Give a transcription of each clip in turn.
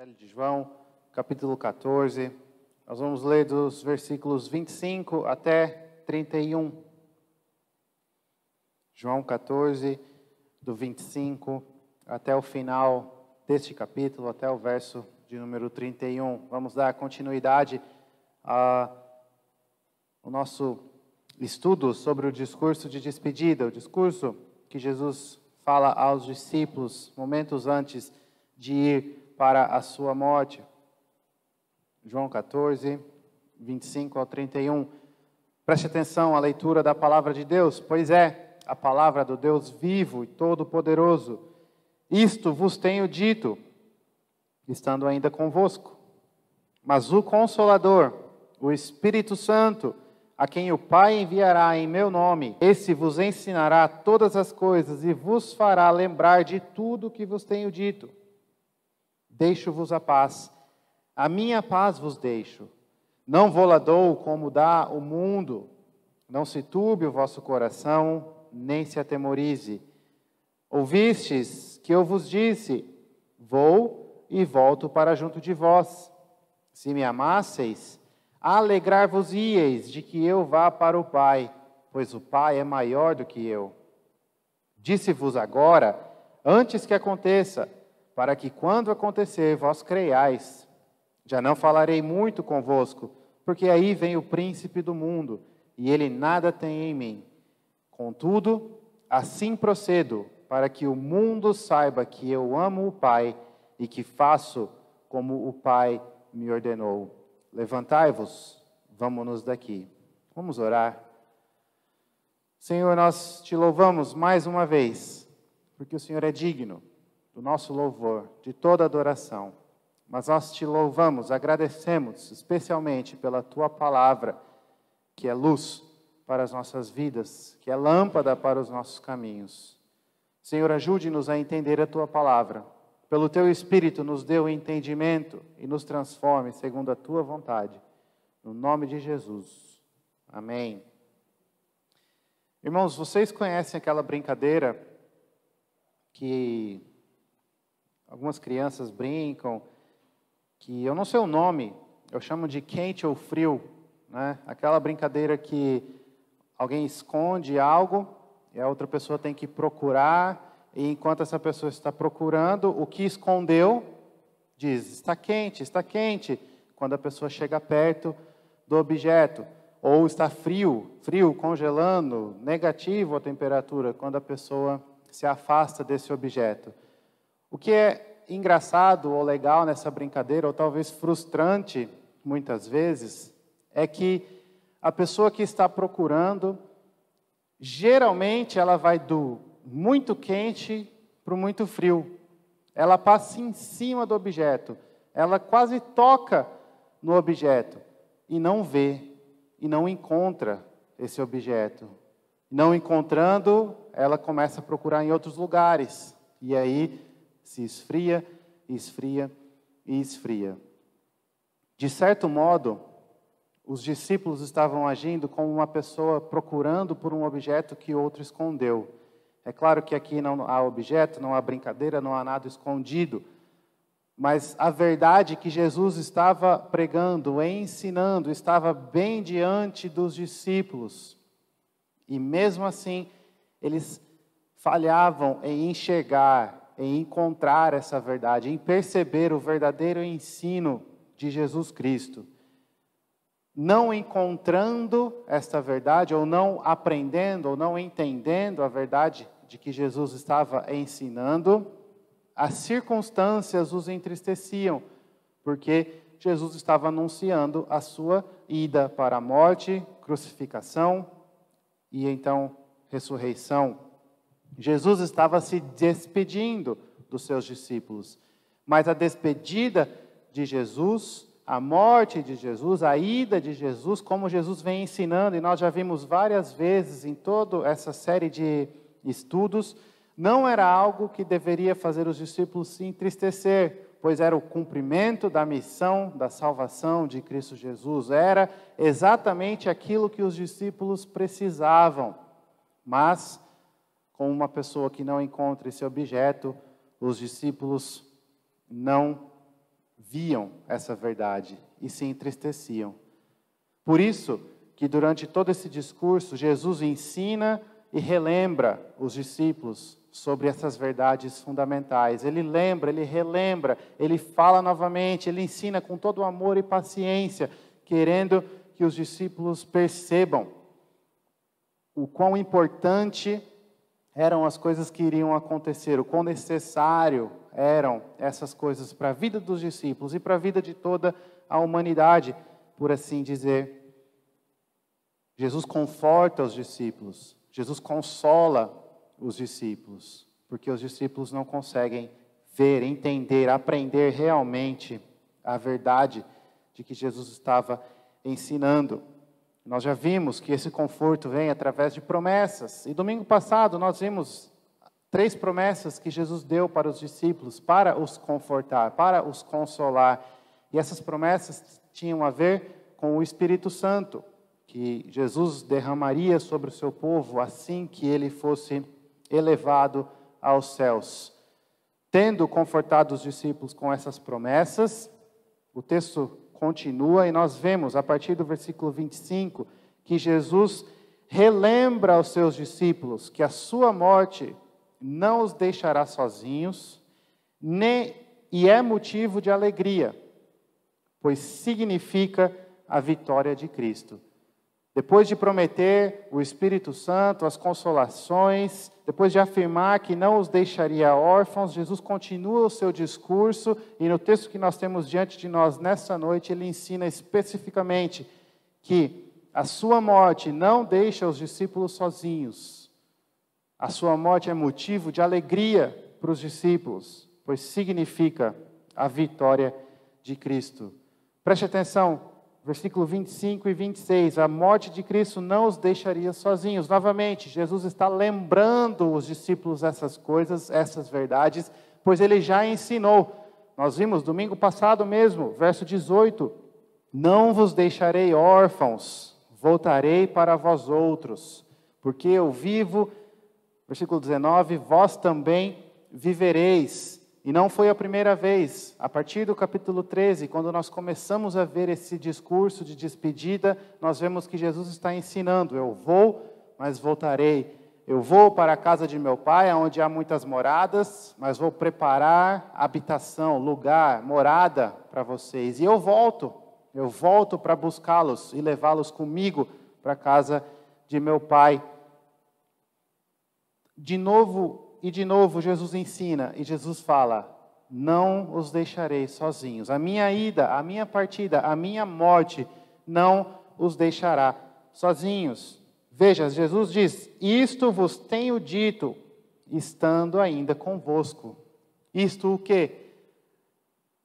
Evangelho de João, capítulo 14. Nós vamos ler dos versículos 25 até 31. João 14, do 25 até o final deste capítulo, até o verso de número 31. Vamos dar continuidade ao nosso estudo sobre o discurso de despedida, o discurso que Jesus fala aos discípulos momentos antes de ir para a sua morte. João 14, 25 ao 31. Preste atenção à leitura da palavra de Deus, pois é a palavra do Deus vivo e todo-poderoso. Isto vos tenho dito, estando ainda convosco. Mas o Consolador, o Espírito Santo, a quem o Pai enviará em meu nome, esse vos ensinará todas as coisas e vos fará lembrar de tudo o que vos tenho dito. Deixo-vos a paz, a minha paz vos deixo. Não vou-la dou como dá o mundo. Não se turbe o vosso coração, nem se atemorize. Ouvistes que eu vos disse, vou e volto para junto de vós. Se me amasseis, alegrar-vos-íeis de que eu vá para o Pai, pois o Pai é maior do que eu. Disse-vos agora, antes que aconteça, para que quando acontecer vós creiais. Já não falarei muito convosco, porque aí vem o príncipe do mundo, e ele nada tem em mim. Contudo, assim procedo, para que o mundo saiba que eu amo o Pai, e que faço como o Pai me ordenou. Levantai-vos, vamos-nos daqui. Vamos orar. Senhor, nós te louvamos mais uma vez, porque o Senhor é digno do nosso louvor, de toda adoração. Mas nós te louvamos, agradecemos especialmente pela tua palavra, que é luz para as nossas vidas, que é lâmpada para os nossos caminhos. Senhor, ajude-nos a entender a tua palavra. Pelo teu Espírito nos dê o entendimento e nos transforme segundo a tua vontade. No nome de Jesus. Amém. Irmãos, vocês conhecem aquela brincadeira que algumas crianças brincam, que eu não sei o nome, eu chamo de quente ou frio, né? Aquela brincadeira que alguém esconde algo e a outra pessoa tem que procurar, e enquanto essa pessoa está procurando, o que escondeu diz, está quente, está quente, quando a pessoa chega perto do objeto. Ou está frio, frio, congelando, negativo a temperatura, quando a pessoa se afasta desse objeto. O que é engraçado ou legal nessa brincadeira, ou talvez frustrante, muitas vezes, é que a pessoa que está procurando, geralmente ela vai do muito quente para o muito frio. Ela passa em cima do objeto, ela quase toca no objeto e não vê, e não encontra esse objeto. Não encontrando, ela começa a procurar em outros lugares, e aí se esfria, esfria e esfria. De certo modo, os discípulos estavam agindo como uma pessoa procurando por um objeto que outro escondeu. É claro que aqui não há objeto, não há brincadeira, não há nada escondido. Mas a verdade que Jesus estava pregando, ensinando, estava bem diante dos discípulos. E mesmo assim, eles falhavam em enxergar, em encontrar essa verdade, em perceber o verdadeiro ensino de Jesus Cristo. Não encontrando esta verdade, ou não aprendendo, ou não entendendo a verdade de que Jesus estava ensinando, as circunstâncias os entristeciam, porque Jesus estava anunciando a sua ida para a morte, crucificação e então ressurreição. Jesus estava se despedindo dos seus discípulos, mas a despedida de Jesus, a morte de Jesus, a ida de Jesus, como Jesus vem ensinando, e nós já vimos várias vezes em toda essa série de estudos, não era algo que deveria fazer os discípulos se entristecer, pois era o cumprimento da missão da salvação de Cristo Jesus, era exatamente aquilo que os discípulos precisavam, mas com uma pessoa que não encontra esse objeto, os discípulos não viam essa verdade e se entristeciam. Por isso que durante todo esse discurso, Jesus ensina e relembra os discípulos sobre essas verdades fundamentais. Ele lembra, ele relembra, ele fala novamente, ele ensina com todo amor e paciência, querendo que os discípulos percebam o quão importante eram as coisas que iriam acontecer, o quão necessário eram essas coisas para a vida dos discípulos e para a vida de toda a humanidade, por assim dizer. Jesus conforta os discípulos, Jesus consola os discípulos, porque os discípulos não conseguem ver, entender, aprender realmente a verdade de que Jesus estava ensinando. Nós já vimos que esse conforto vem através de promessas, e domingo passado nós vimos 3 promessas que Jesus deu para os discípulos, para os confortar, para os consolar, e essas promessas tinham a ver com o Espírito Santo, que Jesus derramaria sobre o seu povo assim que ele fosse elevado aos céus. Tendo confortado os discípulos com essas promessas, o texto continua e nós vemos, a partir do versículo 25, que Jesus relembra aos seus discípulos que a sua morte não os deixará sozinhos, e é motivo de alegria, pois significa a vitória de Cristo. Depois de prometer o Espírito Santo, as consolações, depois de afirmar que não os deixaria órfãos, Jesus continua o seu discurso, e no texto que nós temos diante de nós nessa noite, ele ensina especificamente que a sua morte não deixa os discípulos sozinhos. A sua morte é motivo de alegria para os discípulos, pois significa a vitória de Cristo. Preste atenção. Versículo 25 e 26, a morte de Cristo não os deixaria sozinhos. Novamente, Jesus está lembrando os discípulos essas coisas, essas verdades, pois ele já ensinou. Nós vimos domingo passado mesmo, verso 18, não vos deixarei órfãos, voltarei para vós outros, porque eu vivo, versículo 19, vós também vivereis. E não foi a primeira vez, a partir do capítulo 13, quando nós começamos a ver esse discurso de despedida, nós vemos que Jesus está ensinando, eu vou, mas voltarei. Eu vou para a casa de meu pai, onde há muitas moradas, mas vou preparar habitação, lugar, morada para vocês. E eu volto para buscá-los e levá-los comigo para a casa de meu pai. De novo, Jesus ensina, e Jesus fala, não os deixarei sozinhos. A minha ida, a minha partida, a minha morte não os deixará sozinhos. Veja, Jesus diz, isto vos tenho dito, estando ainda convosco. Isto o quê?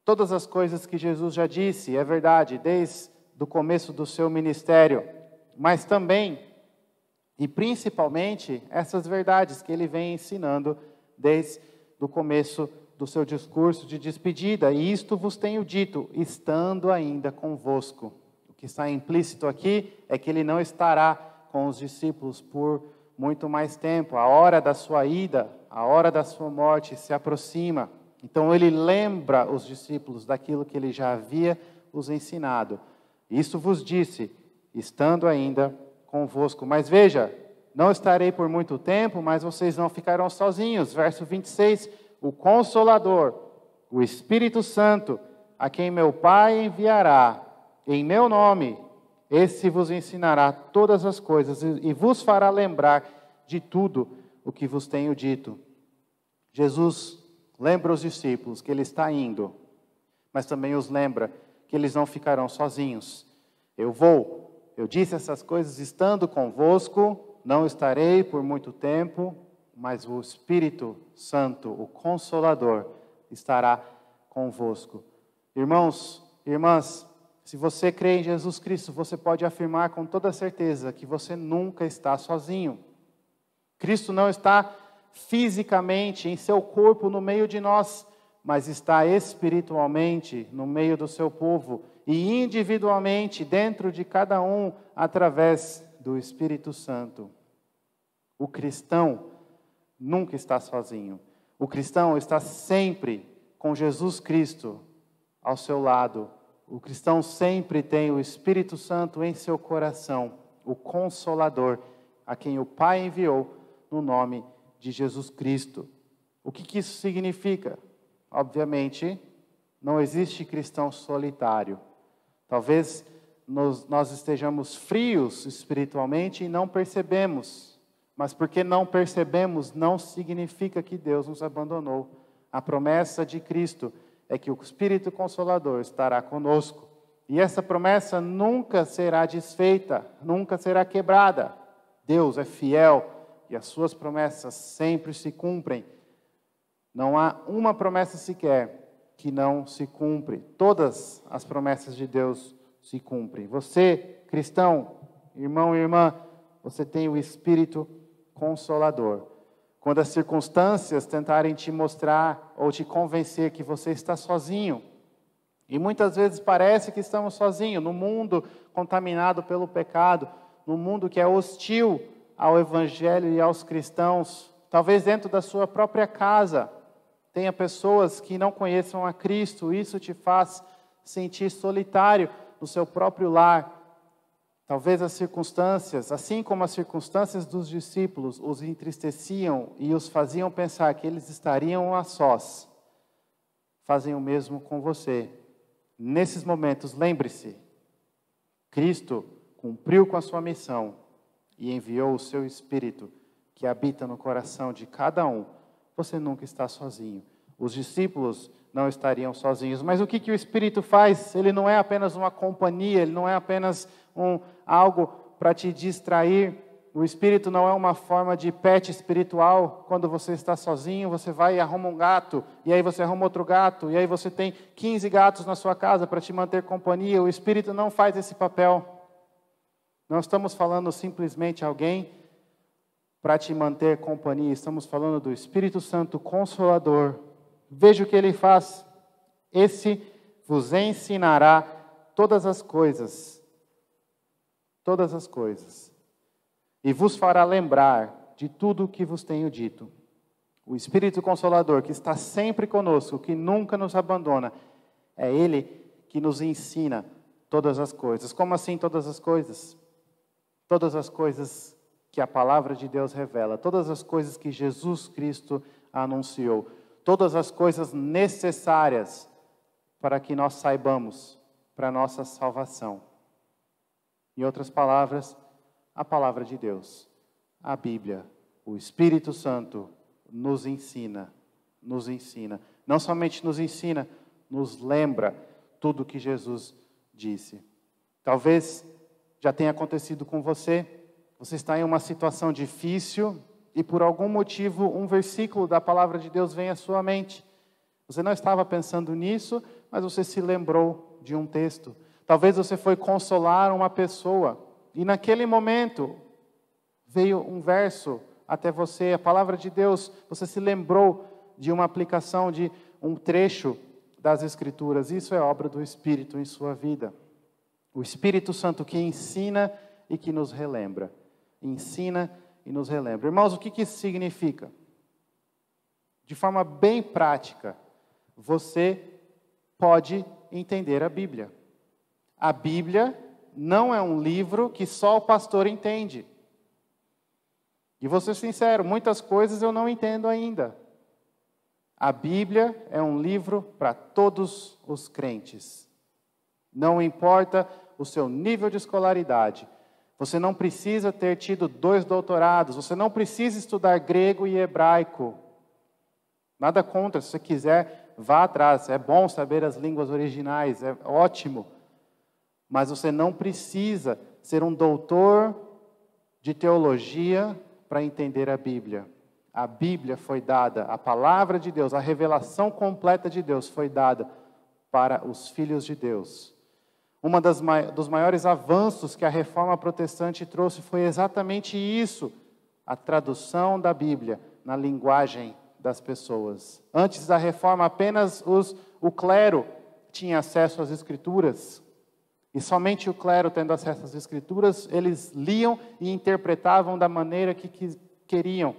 Todas as coisas que Jesus já disse, é verdade, desde o começo do seu ministério, mas também e principalmente essas verdades que ele vem ensinando desde o começo do seu discurso de despedida. E isto vos tenho dito, estando ainda convosco. O que está implícito aqui é que ele não estará com os discípulos por muito mais tempo. A hora da sua ida, a hora da sua morte se aproxima. Então ele lembra os discípulos daquilo que ele já havia os ensinado. Isso vos disse, estando ainda convosco. Mas veja, não estarei por muito tempo, mas vocês não ficarão sozinhos. Verso 26, o Consolador, o Espírito Santo, a quem meu Pai enviará, em meu nome, esse vos ensinará todas as coisas e vos fará lembrar de tudo o que vos tenho dito. Jesus lembra os discípulos que ele está indo, mas também os lembra que eles não ficarão sozinhos. Eu disse essas coisas estando convosco, não estarei por muito tempo, mas o Espírito Santo, o Consolador, estará convosco. Irmãos, irmãs, se você crê em Jesus Cristo, você pode afirmar com toda certeza que você nunca está sozinho. Cristo não está fisicamente em seu corpo no meio de nós, mas está espiritualmente no meio do seu povo e individualmente dentro de cada um através do Espírito Santo. O cristão nunca está sozinho. O cristão está sempre com Jesus Cristo ao seu lado. O cristão sempre tem o Espírito Santo em seu coração, o Consolador, a quem o Pai enviou no nome de Jesus Cristo. O que isso significa? Obviamente, não existe cristão solitário. Talvez nós estejamos frios espiritualmente e não percebemos. Mas porque não percebemos, não significa que Deus nos abandonou. A promessa de Cristo é que o Espírito Consolador estará conosco. E essa promessa nunca será desfeita, nunca será quebrada. Deus é fiel e as suas promessas sempre se cumprem. Não há uma promessa sequer que não se cumpre. Todas as promessas de Deus se cumprem. Você, cristão, irmão e irmã, você tem o Espírito Consolador. Quando as circunstâncias tentarem te mostrar ou te convencer que você está sozinho, e muitas vezes parece que estamos sozinhos, no mundo contaminado pelo pecado, no mundo que é hostil ao Evangelho e aos cristãos, talvez dentro da sua própria casa, tenha pessoas que não conheçam a Cristo, isso te faz sentir solitário no seu próprio lar. Talvez as circunstâncias, assim como as circunstâncias dos discípulos, os entristeciam e os faziam pensar que eles estariam a sós, fazem o mesmo com você. Nesses momentos, lembre-se, Cristo cumpriu com a sua missão e enviou o seu Espírito, que habita no coração de cada um. Você nunca está sozinho. Os discípulos não estariam sozinhos. Mas o que o Espírito faz? Ele não é apenas uma companhia, ele não é apenas algo para te distrair. O Espírito não é uma forma de pet espiritual. Quando você está sozinho, você vai e arruma um gato, e aí você arruma outro gato, e aí você tem 15 gatos na sua casa para te manter companhia. O Espírito não faz esse papel. Não estamos falando simplesmente de alguém para te manter companhia. Estamos falando do Espírito Santo Consolador. Veja o que ele faz. Esse vos ensinará todas as coisas, e vos fará lembrar de tudo o que vos tenho dito. O Espírito Consolador, que está sempre conosco, que nunca nos abandona, é Ele que nos ensina todas as coisas. Como assim todas as coisas? Todas as coisas que a palavra de Deus revela, todas as coisas que Jesus Cristo anunciou, todas as coisas necessárias para que nós saibamos, para a nossa salvação. Em outras palavras, a palavra de Deus, a Bíblia, o Espírito Santo nos ensina. Não somente nos ensina, nos lembra tudo o que Jesus disse. Talvez já tenha acontecido com você. Você está em uma situação difícil e por algum motivo um versículo da palavra de Deus vem à sua mente. Você não estava pensando nisso, mas você se lembrou de um texto. Talvez você foi consolar uma pessoa e naquele momento veio um verso até você, a palavra de Deus, você se lembrou de uma aplicação de um trecho das Escrituras. Isso é obra do Espírito em sua vida. O Espírito Santo que ensina e que nos relembra. Ensina e nos relembra. Irmãos, o que isso significa? De forma bem prática, você pode entender a Bíblia. A Bíblia não é um livro que só o pastor entende. E vou ser sincero, muitas coisas eu não entendo ainda. A Bíblia é um livro para todos os crentes. Não importa o seu nível de escolaridade. Você não precisa ter tido 2 doutorados. Você não precisa estudar grego e hebraico. Nada contra, se você quiser, vá atrás. É bom saber as línguas originais, é ótimo. Mas você não precisa ser um doutor de teologia para entender a Bíblia. A Bíblia foi dada, a palavra de Deus, a revelação completa de Deus foi dada para os filhos de Deus. Dos maiores avanços que a reforma protestante trouxe foi exatamente isso, a tradução da Bíblia na linguagem das pessoas. Antes da reforma, apenas o clero tinha acesso às Escrituras. E somente o clero, tendo acesso às Escrituras, eles liam e interpretavam da maneira que queriam.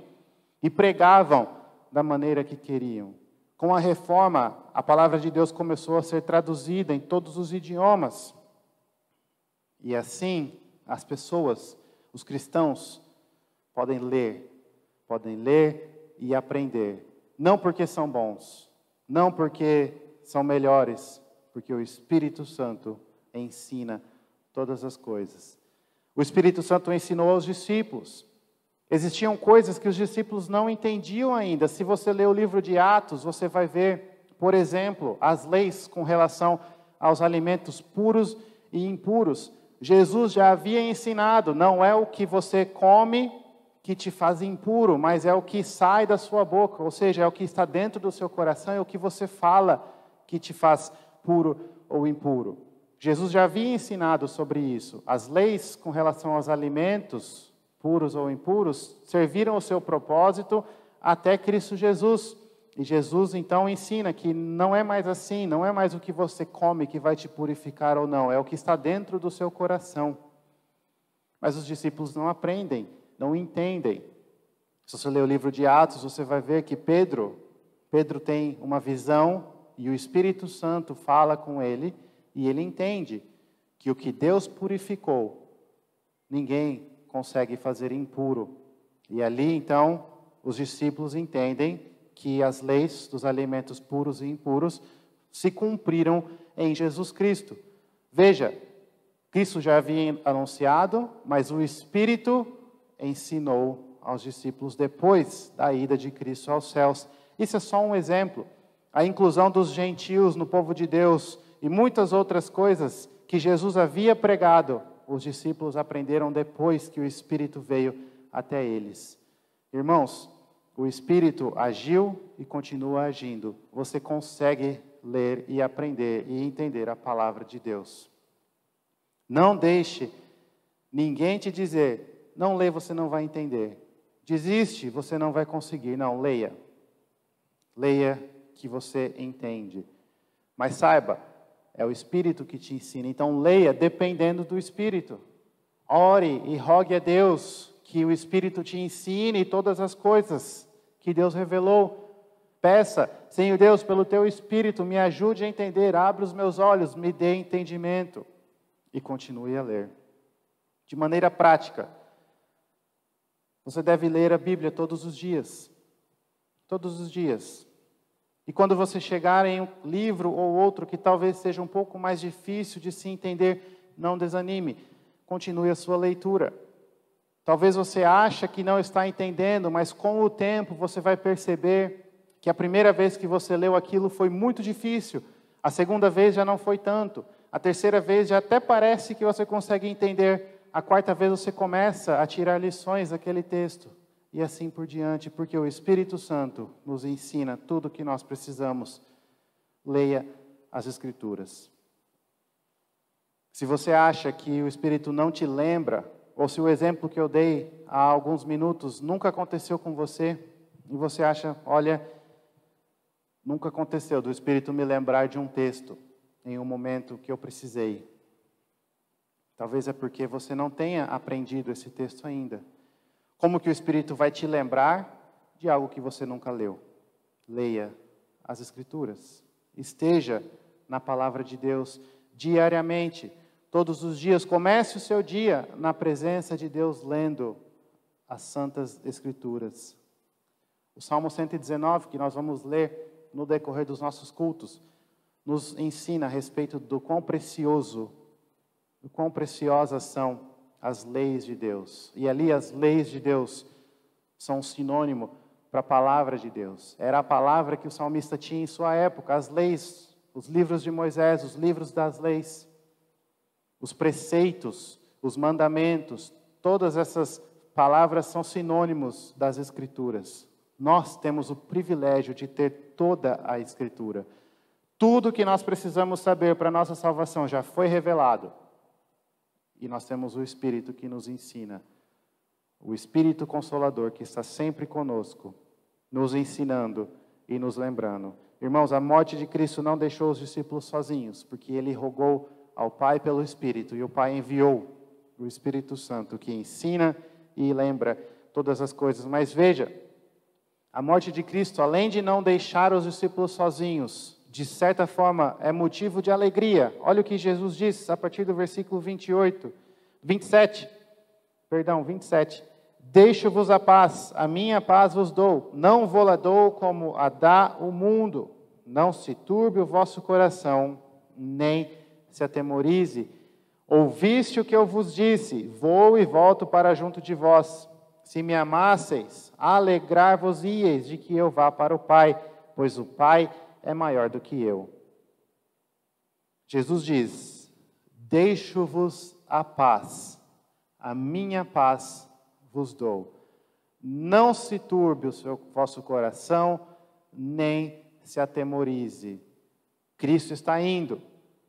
E pregavam da maneira que queriam. Com a reforma, a palavra de Deus começou a ser traduzida em todos os idiomas. E assim, as pessoas, os cristãos, podem ler e aprender. Não porque são bons, não porque são melhores, porque o Espírito Santo ensina todas as coisas. O Espírito Santo ensinou aos discípulos. Existiam coisas que os discípulos não entendiam ainda. Se você ler o livro de Atos, você vai ver, por exemplo, as leis com relação aos alimentos puros e impuros. Jesus já havia ensinado, não é o que você come que te faz impuro, mas é o que sai da sua boca, ou seja, é o que está dentro do seu coração, é o que você fala que te faz puro ou impuro. Jesus já havia ensinado sobre isso. As leis com relação aos alimentos puros ou impuros serviram o seu propósito até Cristo Jesus. E Jesus então ensina que não é mais assim, não é mais o que você come que vai te purificar ou não, é o que está dentro do seu coração. Mas os discípulos não aprendem, não entendem. Se você ler o livro de Atos, você vai ver que Pedro tem uma visão e o Espírito Santo fala com ele e ele entende que o que Deus purificou, ninguém consegue fazer impuro. E ali então os discípulos entendem que as leis dos alimentos puros e impuros se cumpriram em Jesus Cristo. Veja, Cristo já havia anunciado, mas o Espírito ensinou aos discípulos depois da ida de Cristo aos céus. Isso é só um exemplo. A inclusão dos gentios no povo de Deus e muitas outras coisas que Jesus havia pregado, os discípulos aprenderam depois que o Espírito veio até eles. Irmãos, o Espírito agiu e continua agindo. Você consegue ler e aprender e entender a palavra de Deus. Não deixe ninguém te dizer, não lê, você não vai entender. Desiste, você não vai conseguir. Não, leia. Leia que você entende. Mas saiba, é o Espírito que te ensina. Então leia dependendo do Espírito. Ore e rogue a Deus que o Espírito te ensine todas as coisas que Deus revelou. Peça, Senhor Deus, pelo teu Espírito, me ajude a entender, abra os meus olhos, me dê entendimento. E continue a ler. De maneira prática, você deve ler a Bíblia todos os dias. Todos os dias. E quando você chegar em um livro ou outro que talvez seja um pouco mais difícil de se entender, não desanime. Continue a sua leitura. Talvez você ache que não está entendendo, mas com o tempo você vai perceber que a primeira vez que você leu aquilo foi muito difícil. A segunda vez já não foi tanto. A terceira vez já até parece que você consegue entender. A quarta vez você começa a tirar lições daquele texto. E assim por diante, porque o Espírito Santo nos ensina tudo o que nós precisamos. Leia as Escrituras. Se você acha que o Espírito não te lembra, ou se o exemplo que eu dei há alguns minutos nunca aconteceu com você, e você acha, olha, nunca aconteceu do Espírito me lembrar de um texto em um momento que eu precisei. Talvez é porque você não tenha aprendido esse texto ainda. Como que o Espírito vai te lembrar de algo que você nunca leu? Leia as Escrituras. Esteja na palavra de Deus diariamente, todos os dias. Comece o seu dia na presença de Deus, lendo as Santas Escrituras. O Salmo 119, que nós vamos ler no decorrer dos nossos cultos, nos ensina a respeito do quão preciosas são as leis de Deus. E ali as leis de Deus são um sinônimo para a palavra de Deus. Era a palavra que o salmista tinha em sua época, as leis, os livros de Moisés, os livros das leis, os preceitos, os mandamentos, todas essas palavras são sinônimos das Escrituras. Nós temos o privilégio de ter toda a Escritura. Tudo que nós precisamos saber para a nossa salvação já foi revelado. E nós temos o Espírito que nos ensina. O Espírito Consolador que está sempre conosco, nos ensinando e nos lembrando. Irmãos, a morte de Cristo não deixou os discípulos sozinhos, porque Ele rogou ao Pai pelo Espírito, e o Pai enviou o Espírito Santo, que ensina e lembra todas as coisas. Mas veja, A morte de Cristo, além de não deixar os discípulos sozinhos, de certa forma é motivo de alegria. Olha o que Jesus diz a partir do versículo 27. Deixo-vos a paz, a minha paz vos dou, não vou-la dou como a dá o mundo. Não se turbe o vosso coração, nem se atemorize. Ouviste o que eu vos disse, vou e volto para junto de vós. Se me amasseis, alegrar-vos-íeis de que eu vá para o Pai, pois o Pai é maior do que eu. Jesus diz, deixo-vos a paz, a minha paz vos dou. Não se turbe o vosso coração, nem se atemorize. Cristo está indo.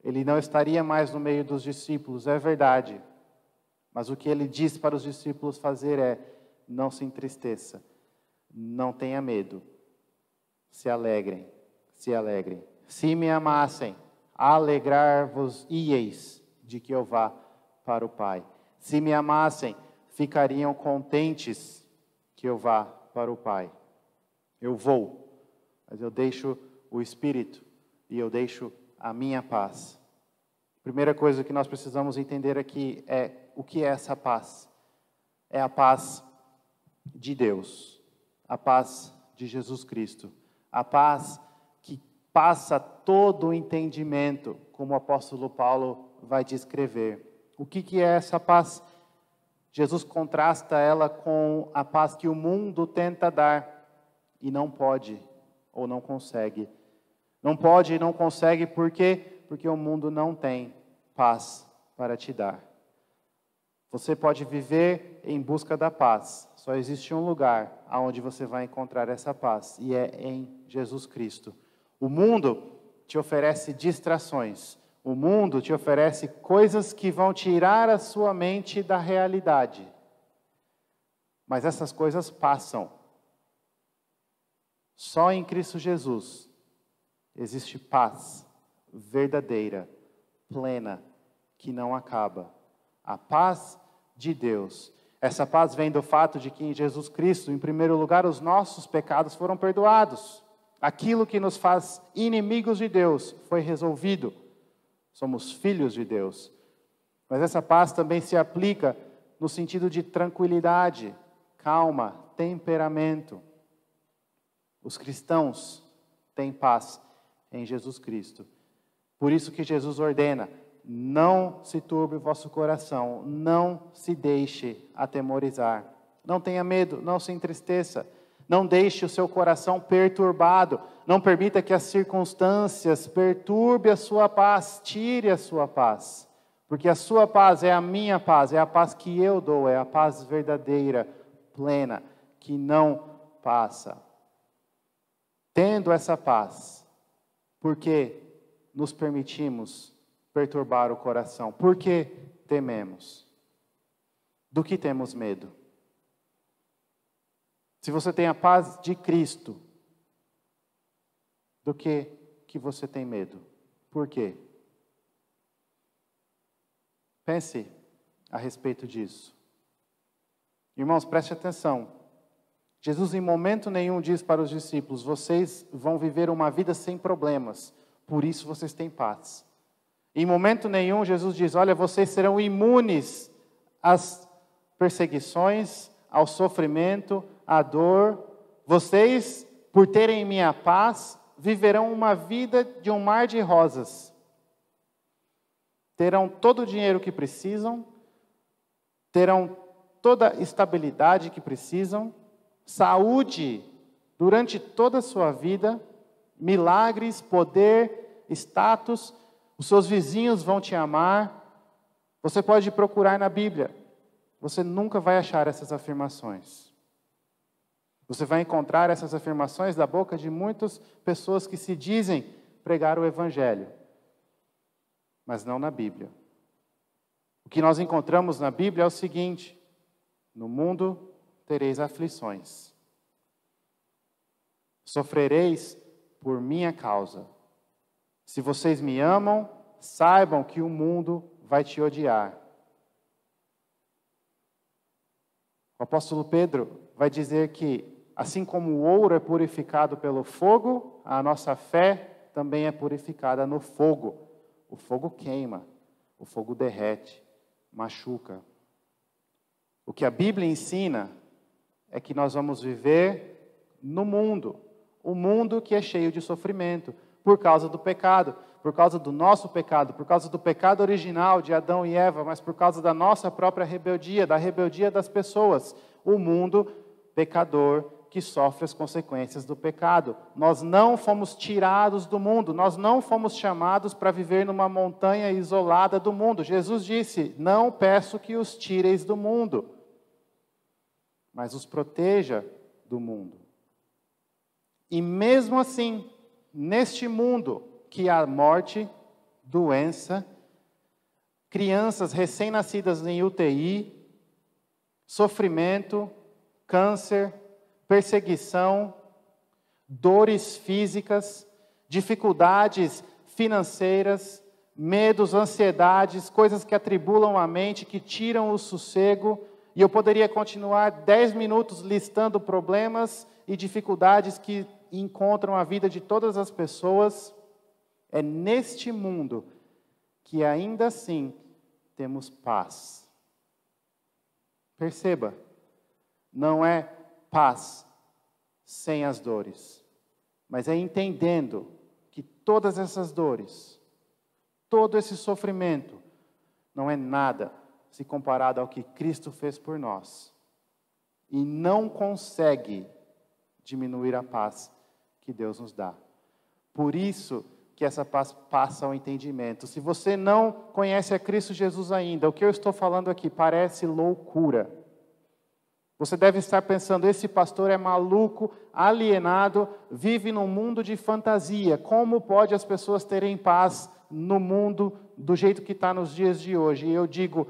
Ele não estaria mais no meio dos discípulos, é verdade. Mas o que ele diz para os discípulos fazer é, não se entristeça, não tenha medo, se alegrem, se alegrem. Se me amassem, alegrar-vos-íeis de que eu vá para o Pai. Se me amassem, ficariam contentes que eu vá para o Pai. Eu vou, mas eu deixo o Espírito e eu deixo a minha paz. Primeira coisa que nós precisamos entender aqui é o que é essa paz. É a paz de Deus, a paz de Jesus Cristo, a paz que passa todo o entendimento, como o apóstolo Paulo vai descrever. O que é essa paz? Jesus contrasta ela com a paz que o mundo tenta dar e não pode ou não consegue. Não pode e não consegue por quê? Porque o mundo não tem paz para te dar. Você pode viver em busca da paz. Só existe um lugar onde você vai encontrar essa paz, e é em Jesus Cristo. O mundo te oferece distrações. O mundo te oferece coisas que vão tirar a sua mente da realidade. Mas essas coisas passam. Só em Cristo Jesus existe paz verdadeira, plena, que não acaba. A paz de Deus. Essa paz vem do fato de que em Jesus Cristo, em primeiro lugar, os nossos pecados foram perdoados. Aquilo que nos faz inimigos de Deus foi resolvido. Somos filhos de Deus. Mas essa paz também se aplica no sentido de tranquilidade, calma, temperamento. Os cristãos têm paz em Jesus Cristo. Por isso que Jesus ordena, não se turbe o vosso coração, não se deixe atemorizar. Não tenha medo, não se entristeça. Não deixe o seu coração perturbado. Não permita que as circunstâncias perturbem a sua paz, tire a sua paz. Porque a sua paz é a minha paz, é a paz que eu dou, é a paz verdadeira, plena, que não passa. Tendo essa paz, por que nos permitimos perturbar o coração? Por que tememos? Do que temos medo? Se você tem a paz de Cristo, do que você tem medo? Por quê? Pense a respeito disso. Irmãos, preste atenção. Jesus em momento nenhum diz para os discípulos, vocês vão viver uma vida sem problemas, por isso vocês têm paz. Em momento nenhum Jesus diz, olha, vocês serão imunes às perseguições, ao sofrimento, à dor. Vocês, por terem minha paz, viverão uma vida de um mar de rosas. Terão todo o dinheiro que precisam, terão toda a estabilidade que precisam, saúde durante toda a sua vida, milagres, poder, status, os seus vizinhos vão te amar. Você pode procurar na Bíblia, você nunca vai achar essas afirmações. Você vai encontrar essas afirmações da boca de muitas pessoas que se dizem pregar o Evangelho, mas não na Bíblia. O que nós encontramos na Bíblia é o seguinte, no mundo tereis aflições. Sofrereis por minha causa. Se vocês me amam, saibam que o mundo vai te odiar. O apóstolo Pedro vai dizer que assim como o ouro é purificado pelo fogo, a nossa fé também é purificada no fogo. O fogo queima, o fogo derrete, machuca. O que a Bíblia ensina é que nós vamos viver no mundo, o mundo que é cheio de sofrimento, por causa do pecado, por causa do nosso pecado, por causa do pecado original de Adão e Eva, mas por causa da nossa própria rebeldia, da rebeldia das pessoas. O mundo pecador que sofre as consequências do pecado. Nós não fomos tirados do mundo, nós não fomos chamados para viver numa montanha isolada do mundo. Jesus disse: não peço que os tireis do mundo, mas os proteja do mundo. E mesmo assim, neste mundo que há morte, doença, crianças recém-nascidas em UTI, sofrimento, câncer, perseguição, dores físicas, dificuldades financeiras, medos, ansiedades, coisas que atribulam a mente, que tiram o sossego. E eu poderia continuar 10 minutos listando problemas e dificuldades que encontram a vida de todas as pessoas. É neste mundo que ainda assim temos paz. Perceba, não é paz sem as dores, mas é entendendo que todas essas dores, todo esse sofrimento, não é nada se comparado ao que Cristo fez por nós, e não consegue diminuir a paz que Deus nos dá. Por isso que essa paz passa ao entendimento. Se você não conhece a Cristo Jesus ainda, o que eu estou falando aqui parece loucura. Você deve estar pensando: esse pastor é maluco, alienado, vive num mundo de fantasia. Como pode as pessoas terem paz no mundo do jeito que está nos dias de hoje? E eu digo: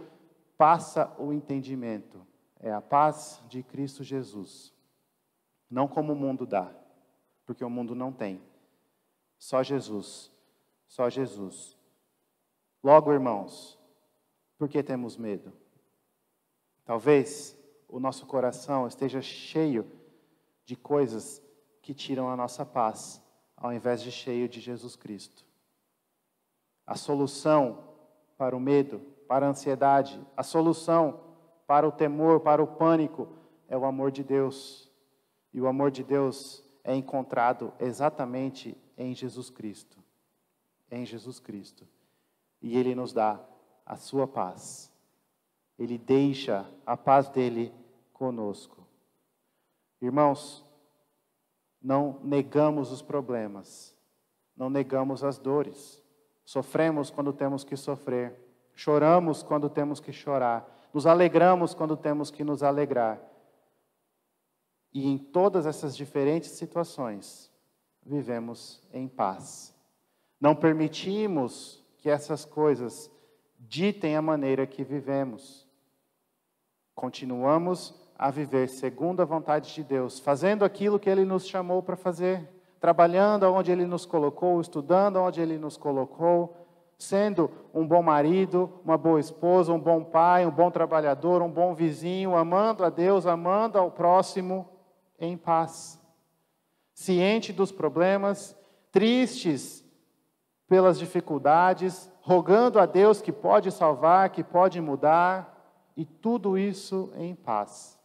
passa o entendimento. É a paz de Cristo Jesus. Não como o mundo dá, porque o mundo não tem. Só Jesus. Só Jesus. Logo, irmãos, por que temos medo? Talvez o nosso coração esteja cheio de coisas que tiram a nossa paz, ao invés de cheio de Jesus Cristo. A solução para o medo, para a ansiedade, a solução para o temor, para o pânico, é o amor de Deus. E o amor de Deus é encontrado exatamente em Jesus Cristo. Em Jesus Cristo. E Ele nos dá a sua paz. Ele deixa a paz dele conosco. Irmãos, não negamos os problemas, não negamos as dores. Sofremos quando temos que sofrer, choramos quando temos que chorar, nos alegramos quando temos que nos alegrar. E em todas essas diferentes situações, vivemos em paz. Não permitimos que essas coisas ditem a maneira que vivemos. Continuamos a viver segundo a vontade de Deus, fazendo aquilo que Ele nos chamou para fazer, trabalhando onde Ele nos colocou, estudando onde Ele nos colocou, sendo um bom marido, uma boa esposa, um bom pai, um bom trabalhador, um bom vizinho, amando a Deus, amando ao próximo, em paz. Ciente dos problemas, tristes pelas dificuldades, rogando a Deus que pode salvar, que pode mudar, e tudo isso em paz.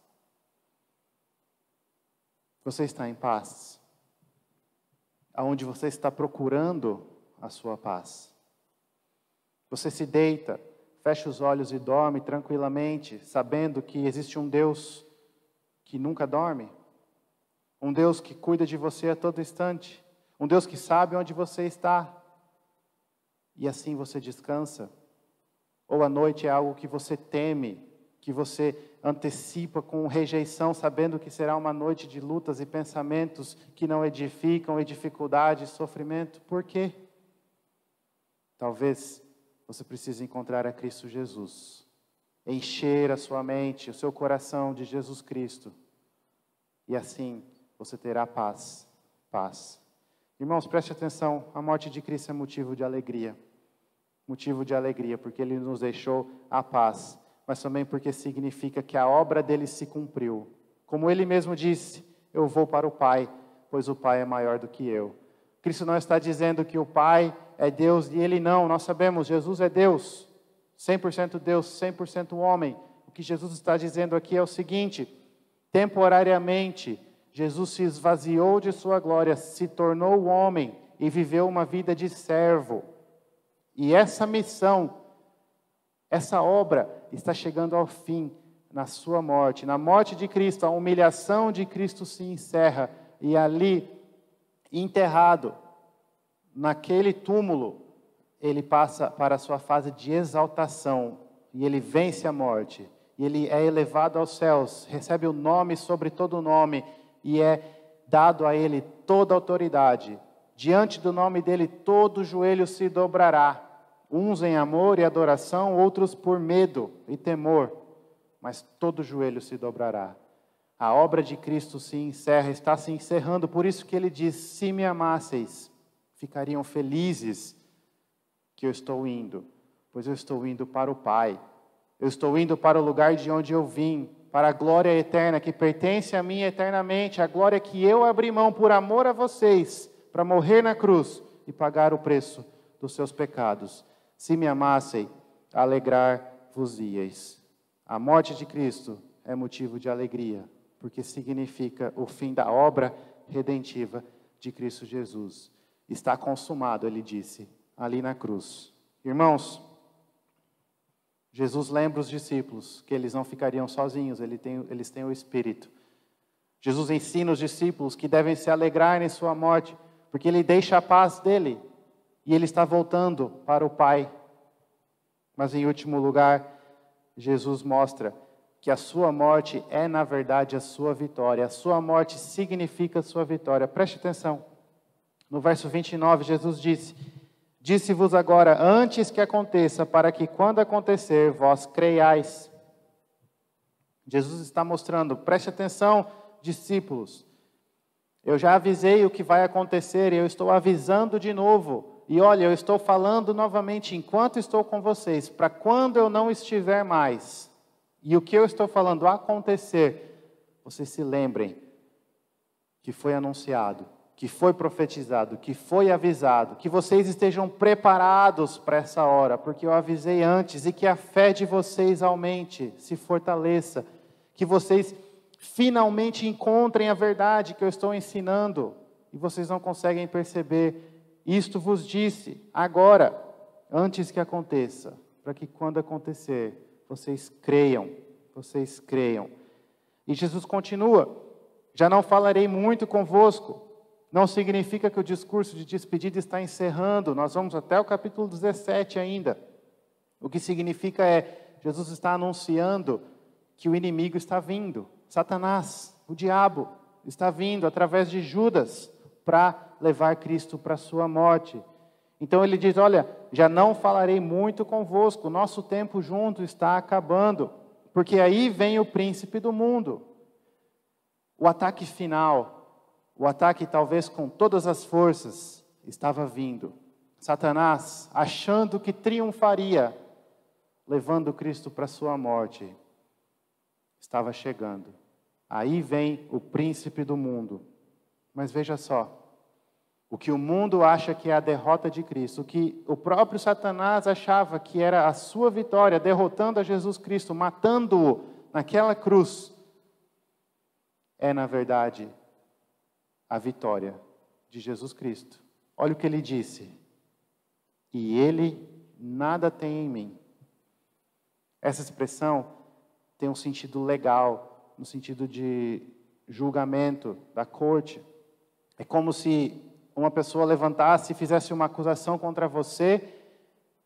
Você está em paz? Aonde você está procurando a sua paz? Você se deita, fecha os olhos e dorme tranquilamente, sabendo que existe um Deus que nunca dorme? Um Deus que cuida de você a todo instante? Um Deus que sabe onde você está? E assim você descansa? Ou a noite é algo que você teme, que você antecipa com rejeição, sabendo que será uma noite de lutas e pensamentos que não edificam, e dificuldade e sofrimento? Por quê? Talvez você precise encontrar a Cristo Jesus, encher a sua mente, o seu coração de Jesus Cristo, e assim você terá paz. Paz. Irmãos, preste atenção, a morte de Cristo é motivo de alegria. Motivo de alegria, porque Ele nos deixou a paz, mas também porque significa que a obra dele se cumpriu. Como Ele mesmo disse, eu vou para o Pai, pois o Pai é maior do que eu. Cristo não está dizendo que o Pai é Deus e Ele não. Nós sabemos, Jesus é Deus, 100% Deus, 100% homem. O que Jesus está dizendo aqui é o seguinte: temporariamente, Jesus se esvaziou de sua glória, se tornou homem e viveu uma vida de servo. E essa missão, essa obra está chegando ao fim na sua morte. Na morte de Cristo, a humilhação de Cristo se encerra e ali, enterrado, naquele túmulo, ele passa para a sua fase de exaltação e ele vence a morte. E ele é elevado aos céus, recebe o nome sobre todo nome e é dado a ele toda autoridade. Diante do nome dele, todo joelho se dobrará, uns em amor e adoração, outros por medo e temor, mas todo joelho se dobrará. A obra de Cristo se encerra, está se encerrando, por isso que ele diz: se me amasseis, ficariam felizes que eu estou indo, pois eu estou indo para o Pai. Eu estou indo para o lugar de onde eu vim, para a glória eterna que pertence a mim eternamente, a glória que eu abri mão por amor a vocês, para morrer na cruz e pagar o preço dos seus pecados. Se me amassem, alegrar-vos-ieis. A morte de Cristo é motivo de alegria, porque significa o fim da obra redentiva de Cristo Jesus. Está consumado, ele disse, ali na cruz. Irmãos, Jesus lembra os discípulos que eles não ficariam sozinhos, eles têm o Espírito. Jesus ensina os discípulos que devem se alegrar em sua morte, porque ele deixa a paz dele e ele está voltando para o Pai. Mas em último lugar, Jesus mostra que a sua morte é, na verdade, a sua vitória. A sua morte significa a sua vitória. Preste atenção. No verso 29, Jesus disse: disse-vos agora, antes que aconteça, para que quando acontecer, vós creiais. Jesus está mostrando, preste atenção, discípulos. Eu já avisei o que vai acontecer e eu estou avisando de novo. E olha, eu estou falando novamente enquanto estou com vocês, para quando eu não estiver mais. E o que eu estou falando acontecer, vocês se lembrem que foi anunciado, que foi profetizado, que foi avisado, que vocês estejam preparados para essa hora, porque eu avisei antes, e que a fé de vocês aumente, se fortaleça, que vocês finalmente encontrem a verdade que eu estou ensinando, e vocês não conseguem perceber. Isto vos disse agora, antes que aconteça, para que quando acontecer, vocês creiam, vocês creiam. E Jesus continua: já não falarei muito convosco. Não significa que o discurso de despedida está encerrando, nós vamos até o capítulo 17 ainda. O que significa é, Jesus está anunciando que o inimigo está vindo, Satanás, o diabo, está vindo através de Judas para levar Cristo para a sua morte. Então ele diz: olha, já não falarei muito convosco, nosso tempo junto está acabando, porque aí vem o príncipe do mundo. O ataque final, o ataque talvez com todas as forças, estava vindo. Satanás, achando que triunfaria, levando Cristo para a sua morte, estava chegando. Aí vem o príncipe do mundo. Mas veja só, o que o mundo acha que é a derrota de Cristo, o que o próprio Satanás achava que era a sua vitória, derrotando a Jesus Cristo, matando-o naquela cruz, é na verdade a vitória de Jesus Cristo. Olha o que ele disse: e ele nada tem em mim. Essa expressão tem um sentido legal, no sentido de julgamento da corte. É como se uma pessoa levantasse e fizesse uma acusação contra você,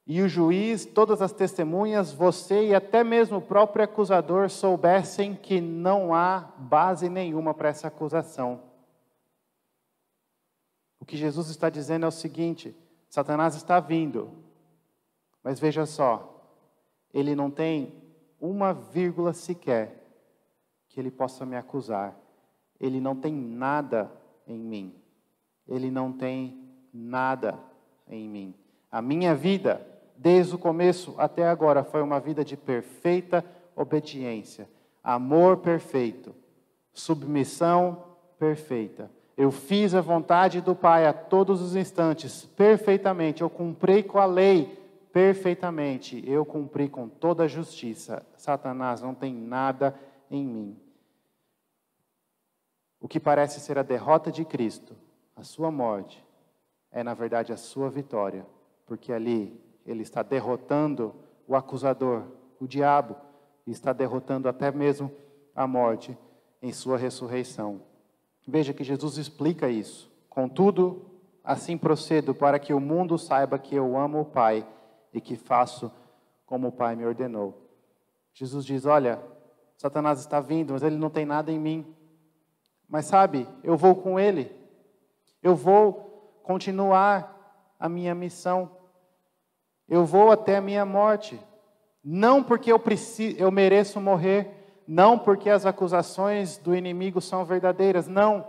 e o juiz, todas as testemunhas, você e até mesmo o próprio acusador soubessem que não há base nenhuma para essa acusação. O que Jesus está dizendo é o seguinte: Satanás está vindo, mas veja só, ele não tem uma vírgula sequer que ele possa me acusar. Ele não tem nada em mim. Ele não tem nada em mim. A minha vida, desde o começo até agora, foi uma vida de perfeita obediência, amor perfeito, submissão perfeita. Eu fiz a vontade do Pai a todos os instantes, perfeitamente. Eu cumpri com a lei perfeitamente. Eu cumpri com toda a justiça. Satanás não tem nada em mim. O que parece ser a derrota de Cristo, a sua morte, é na verdade a sua vitória. Porque ali ele está derrotando o acusador, o diabo, e está derrotando até mesmo a morte em sua ressurreição. Veja que Jesus explica isso. Contudo, assim procedo para que o mundo saiba que eu amo o Pai e que faço como o Pai me ordenou. Jesus diz, olha, Satanás está vindo, mas ele não tem nada em mim. Mas sabe, eu vou com ele. Eu vou continuar a minha missão. Eu vou até a minha morte. Não porque eu mereço morrer, não porque as acusações do inimigo são verdadeiras, não.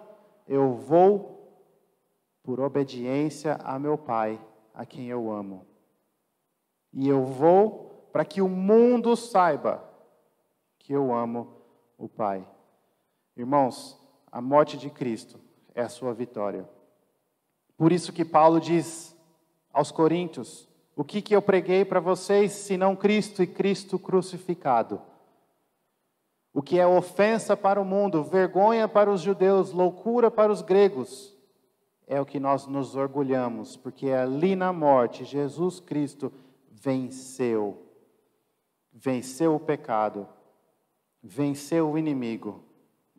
Eu vou por obediência a meu Pai, a quem eu amo. E eu vou para que o mundo saiba que eu amo o Pai. Irmãos, a morte de Cristo é a sua vitória. Por isso que Paulo diz aos Coríntios, o que eu preguei para vocês, senão Cristo e Cristo crucificado? O que é ofensa para o mundo, vergonha para os judeus, loucura para os gregos, é o que nós nos orgulhamos, porque ali na morte, Jesus Cristo venceu o pecado, venceu o inimigo,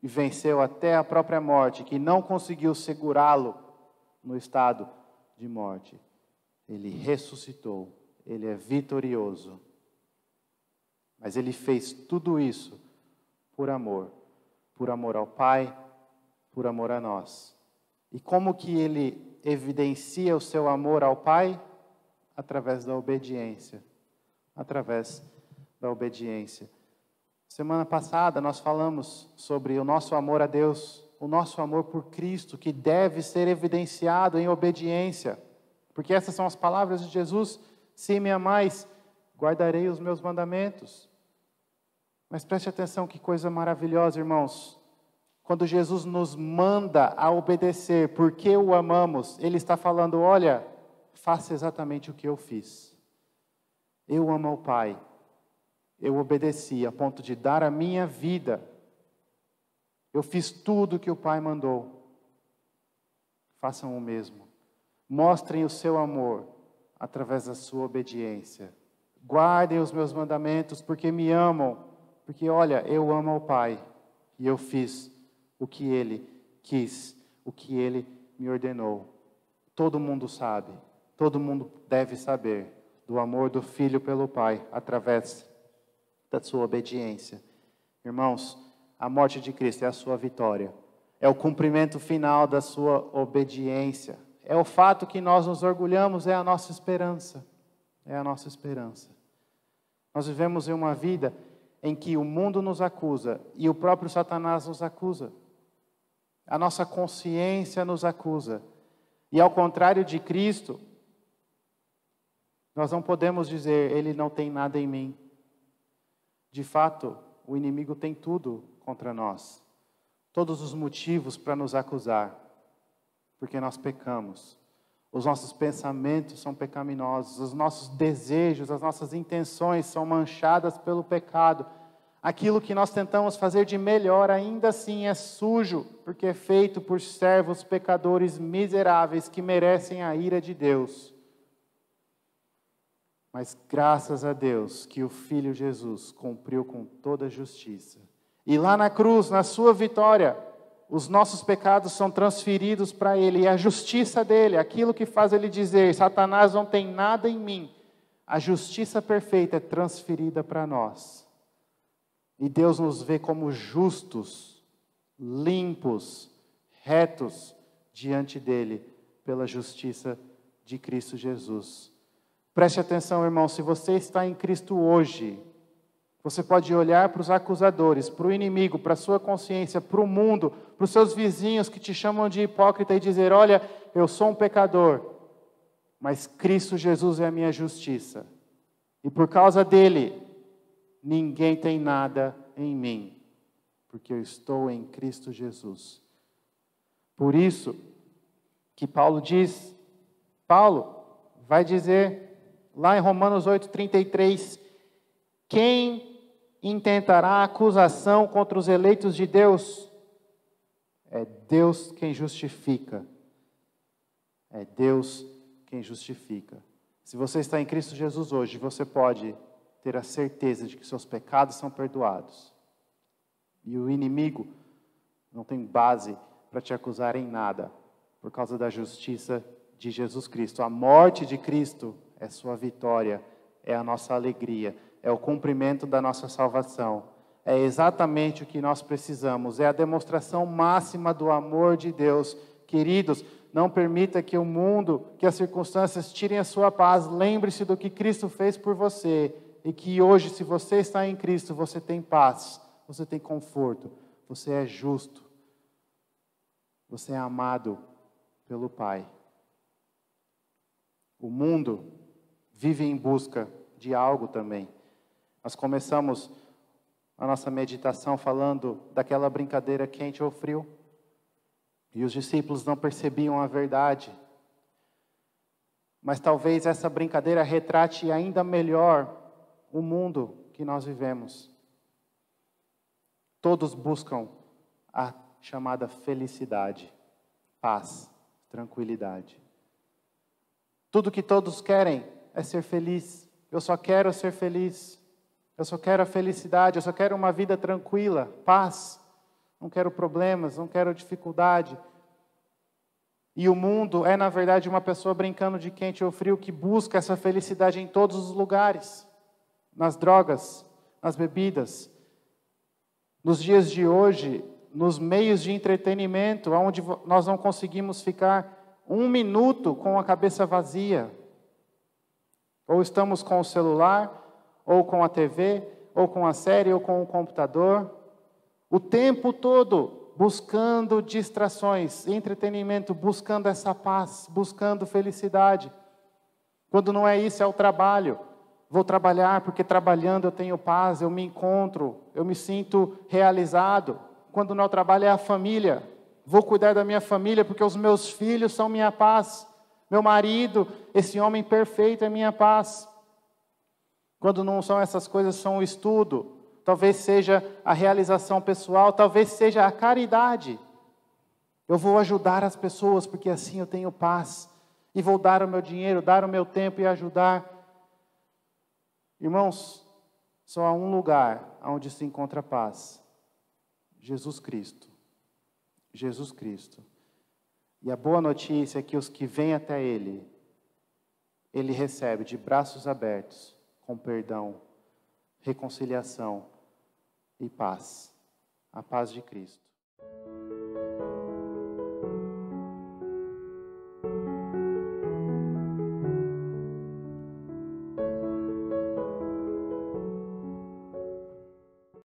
e venceu até a própria morte, que não conseguiu segurá-lo no estado de morte. Ele ressuscitou, ele é vitorioso. Mas ele fez tudo isso por amor ao Pai, por amor a nós. E como que ele evidencia o seu amor ao Pai? Através da obediência. Através da obediência. Semana passada nós falamos sobre o nosso amor a Deus, o nosso amor por Cristo, que deve ser evidenciado em obediência. Porque essas são as palavras de Jesus: se me amais, guardarei os meus mandamentos. Mas preste atenção, que coisa maravilhosa, irmãos. Quando Jesus nos manda a obedecer, porque o amamos, Ele está falando, olha, faça exatamente o que eu fiz. Eu amo o Pai. Eu obedeci a ponto de dar a minha vida. Eu fiz tudo o que o Pai mandou. Façam o mesmo. Mostrem o seu amor através da sua obediência. Guardem os meus mandamentos porque me amam. Porque, olha, eu amo ao Pai e eu fiz o que Ele quis, o que Ele me ordenou. Todo mundo sabe, todo mundo deve saber do amor do Filho pelo Pai através da sua obediência. Irmãos, a morte de Cristo é a sua vitória. É o cumprimento final da sua obediência. É o fato que nós nos orgulhamos, é a nossa esperança. É a nossa esperança. Nós vivemos em uma vida em que o mundo nos acusa e o próprio Satanás nos acusa. A nossa consciência nos acusa. E ao contrário de Cristo, nós não podemos dizer, Ele não tem nada em mim. De fato, o inimigo tem tudo contra nós. Todos os motivos para nos acusar. Porque nós pecamos. Os nossos pensamentos são pecaminosos. Os nossos desejos, as nossas intenções são manchadas pelo pecado. Aquilo que nós tentamos fazer de melhor ainda assim é sujo, porque é feito por servos pecadores miseráveis que merecem a ira de Deus. Mas graças a Deus que o Filho Jesus cumpriu com toda a justiça. E lá na cruz, na sua vitória, os nossos pecados são transferidos para Ele. E a justiça dEle, aquilo que faz Ele dizer, Satanás não tem nada em mim. A justiça perfeita é transferida para nós. E Deus nos vê como justos, limpos, retos diante dEle, pela justiça de Cristo Jesus. Preste atenção, irmão, se você está em Cristo hoje, você pode olhar para os acusadores, para o inimigo, para a sua consciência, para o mundo, para os seus vizinhos que te chamam de hipócrita e dizer, olha, eu sou um pecador, mas Cristo Jesus é a minha justiça. E por causa dele, ninguém tem nada em mim, porque eu estou em Cristo Jesus. Por isso que Paulo vai dizer lá em Romanos 8:33, quem intentará acusação contra os eleitos de Deus? É Deus quem justifica. É Deus quem justifica. Se você está em Cristo Jesus hoje, você pode ter a certeza de que seus pecados são perdoados. E o inimigo não tem base para te acusar em nada, por causa da justiça de Jesus Cristo. A morte de Cristo é sua vitória, é a nossa alegria, é o cumprimento da nossa salvação. É exatamente o que nós precisamos, é a demonstração máxima do amor de Deus. Queridos, não permita que o mundo, que as circunstâncias tirem a sua paz. Lembre-se do que Cristo fez por você, e que hoje, se você está em Cristo, você tem paz, você tem conforto, você é justo, você é amado pelo Pai. O mundo vive em busca de algo também. Nós começamos a nossa meditação falando daquela brincadeira quente ou frio. E os discípulos não percebiam a verdade. Mas talvez essa brincadeira retrate ainda melhor o mundo que nós vivemos. Todos buscam a chamada felicidade, paz, tranquilidade. Tudo que todos querem é ser feliz. Eu só quero ser feliz. Eu só quero a felicidade. Eu só quero uma vida tranquila, paz. Não quero problemas, não quero dificuldade. E o mundo é, na verdade, uma pessoa brincando de quente ou frio que busca essa felicidade em todos os lugares. Nas drogas, nas bebidas. Nos dias de hoje, nos meios de entretenimento, onde nós não conseguimos ficar um minuto com a cabeça vazia. Ou estamos com o celular, ou com a TV, ou com a série, ou com o computador. O tempo todo buscando distrações, entretenimento, buscando essa paz, buscando felicidade. Quando não é isso, é o trabalho. Vou trabalhar porque trabalhando eu tenho paz, eu me encontro, eu me sinto realizado. Quando não é o trabalho, é a família. Vou cuidar da minha família porque os meus filhos são minha paz. Meu marido, esse homem perfeito é minha paz. Quando não são essas coisas, são o estudo. Talvez seja a realização pessoal, talvez seja a caridade. Eu vou ajudar as pessoas porque assim eu tenho paz. E vou dar o meu dinheiro, dar o meu tempo e ajudar. Irmãos, só há um lugar onde se encontra paz. Jesus Cristo. Jesus Cristo. E a boa notícia é que os que vêm até Ele, Ele recebe de braços abertos, com perdão, reconciliação e paz. A paz de Cristo.